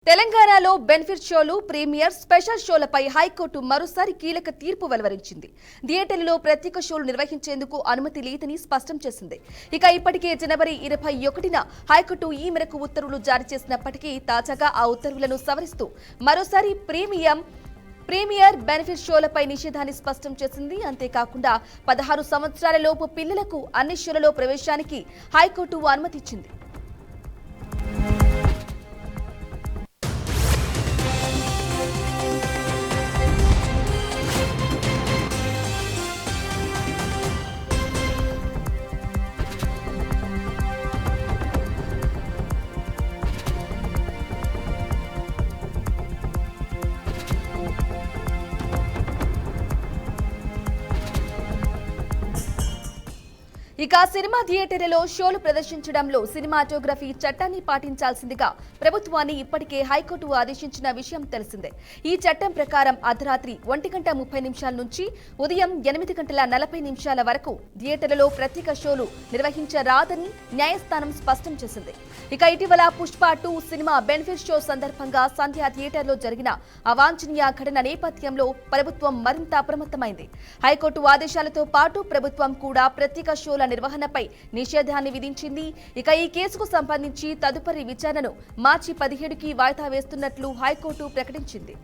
తెలంగాణలో బెనిఫిట్ షోలు, premier, special షోలపై high court మరోసారి కీలక తీర్పు వెలువరించింది. థియేటర్లలో ప్రత్యేక షోలు నిర్వహించేందుకు అనుమతి లేదని స్పష్టం చేసింది. ఇక ఇప్పటికే జనవరి 21న హైకోర్టు ఈ మేరకు ఉత్తర్వులు జారీ చేసినప్పటికీ తాజాగా ఆ ఉత్తర్వులను సవరిస్తూ మరోసారి ప్రీమియర్, బెనిఫిట్ షోలపై నిషేధాన్ని స్పష్టం చేసింది. అంతేకాకుండా 16 సంవత్సరాలలోపు పిల్లలకు అన్ని షోలలో ప్రవేశానికి హైకోర్టు అనుమతిచ్చింది. ఇక సినిమా థియేటర్లలో షోలు ప్రదర్శించడంలో సినిమాటోగ్రఫీ చట్టాన్ని పాటించాల్సిందిగా ప్రభుత్వాన్ని ఇప్పటికే హైకోర్టు ఆదేశించిన విషయం తెలిసిందే. ఈ చట్టం ప్రకారం అర్ధరాత్రి 1:30 నుంచి ఉదయం 8:40 వరకు థియేటర్లలో ప్రత్యేక షోలు నిర్వహించరాదని న్యాయస్థానం స్పష్టం చేసింది. ఇక ఇటీవల పుష్ప 2 సినిమా బెనిఫిట్ షో సందర్భంగా సంధ్య థియేటర్లో జరిగిన అవాంఛనీయ ఘటన నేపథ్యంలో ప్రభుత్వం మరింత అప్రమత్తమైంది. హైకోర్టు ఆదేశాలతో పాటు ప్రభుత్వం కూడా ప్రత్యేక షోల నిర్వహణపై నిషేధాన్ని విధించింది. ఇక ఈ కేసుకు సంబంధించి తదుపరి విచారణను మార్చి 17కి వాయిదా వేస్తున్నట్లు హైకోర్టు ప్రకటించింది.